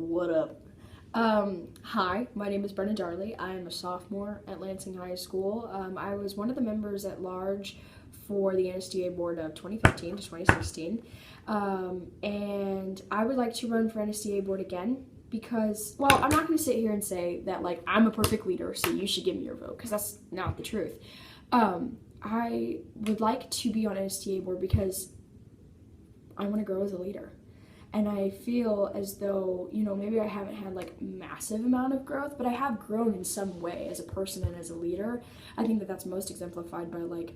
What up? Hi, my name is Brynna Darley. I am a sophomore at Lansing High School. I was one of the members at large for the NSDA board of 2015 to 2016. And I would like to run for NSDA board again because, well, I'm not going to sit here and say that, like, I'm a perfect leader, so you should give me your vote, because that's not the truth. I would like to be on NSDA board because I want to grow as a leader. And I feel as though, maybe I haven't had like massive amount of growth, but I have grown in some way as a person and as a leader. I think that that's most exemplified by like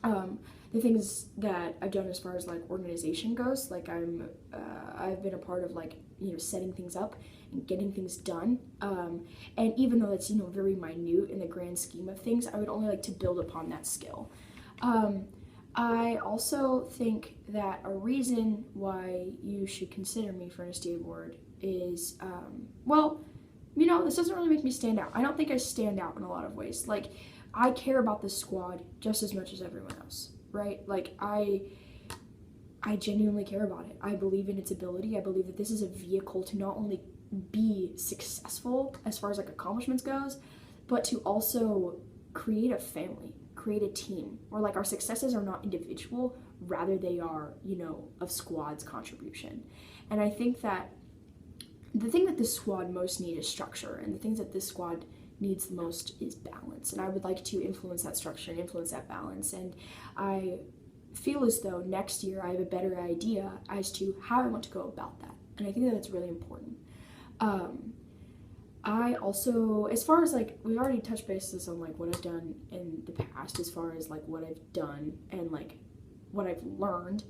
the things that I've done as far as like organization goes. Like I've been a part of like, setting things up and getting things done. And even though that's, very minute in the grand scheme of things, I would only like to build upon that skill. I also think that a reason why you should consider me for an NSDA board is, this doesn't really make me stand out. I don't think I stand out in a lot of ways. Like, I care about this squad just as much as everyone else, right? Like, I genuinely care about it. I believe in its ability. I believe that this is a vehicle to not only be successful as far as like accomplishments goes, but to also create a family, create a team where like our successes are not individual, rather they are, of squad's contribution. And I think that the thing that this squad most needs is structure, and the things that this squad needs the most is balance. And I would like to influence that structure and influence that balance. And I feel as though next year I have a better idea as to how I want to go about that. And I think that that's really important. I also, as far as like, we've already touched bases on like what I've done in the past, as far as like what I've done and like what I've learned.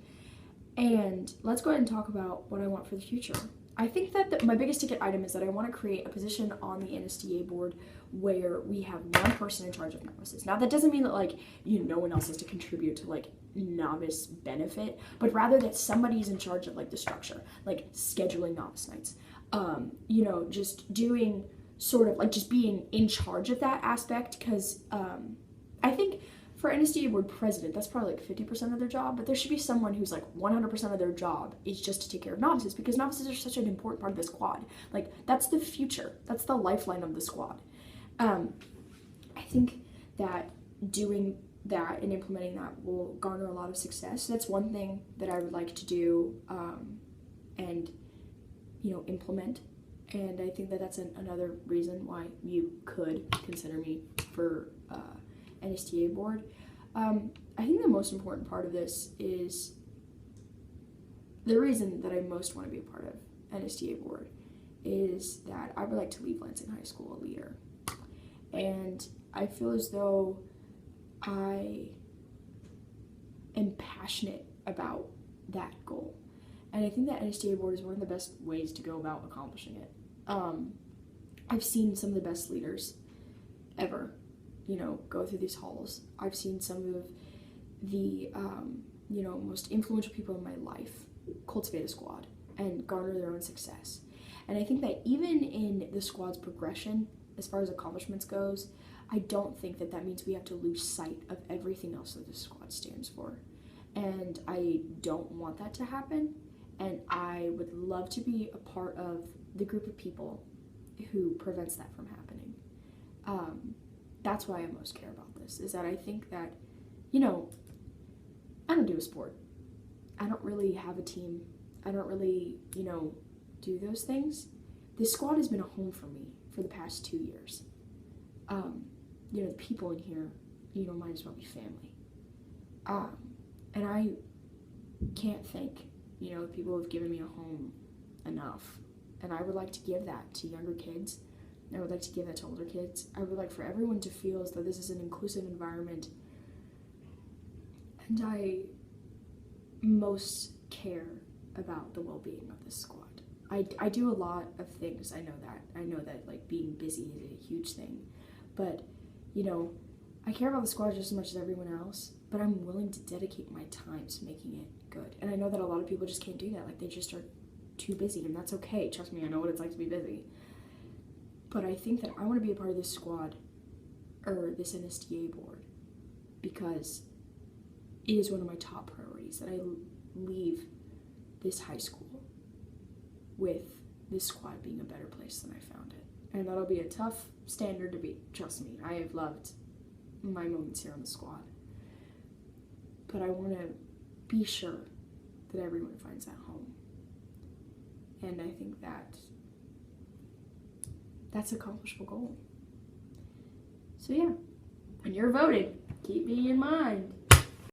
And let's go ahead and talk about what I want for the future. I think that my biggest ticket item is that I want to create a position on the NSDA board where we have one person in charge of novices. Now, that doesn't mean that like, no one else has to contribute to like novice benefit, but rather that somebody's in charge of like the structure, like scheduling novice nights, just doing sort of like just being in charge of that aspect. Because I think for NSDA board president, that's probably like 50% of their job, but there should be someone who's like 100% of their job is just to take care of novices, because novices are such an important part of the squad. Like, that's the future. That's the lifeline of the squad. I think that doing that and implementing that will garner a lot of success. That's one thing that I would like to do and implement. And I think that that's another reason why you could consider me for NSDA board. I think the most important part of this is the reason that I most want to be a part of NSDA board is that I would like to leave Lansing High School a leader. And I feel as though I am passionate about that goal. And I think that NSDA board is one of the best ways to go about accomplishing it. I've seen some of the best leaders ever, go through these halls. I've seen some of the, most influential people in my life cultivate a squad and garner their own success. And I think that even in the squad's progression, as far as accomplishments goes, I don't think that that means we have to lose sight of everything else that the squad stands for. And I don't want that to happen. And I would love to be a part of the group of people who prevents that from happening. That's why I most care about this, is that I think that, I don't do a sport. I don't really have a team. I don't really, do those things. This squad has been a home for me for the past 2 years. The people in here, might as well be family. And I can't thank, the people who have given me a home enough. And I would like to give that to younger kids. I would like to give that to older kids. I would like for everyone to feel as though this is an inclusive environment. And I most care about the well-being of this squad. I do a lot of things, I know that like being busy is a huge thing, but I care about the squad just as much as everyone else, but I'm willing to dedicate my time to making it good. And I know that a lot of people just can't do that, like they just are too busy, and that's okay. Trust me, I know what it's like to be busy. But I think that I want to be a part of this squad, or this NSDA board, because it is one of my top priorities, that I leave this high school with this squad being a better place than I found it. And that'll be a tough standard to beat. Trust me, I have loved my moments here on the squad. But I want to be sure that everyone finds that home. And I think that's an accomplishable goal. So yeah, when you're voting, keep me in mind.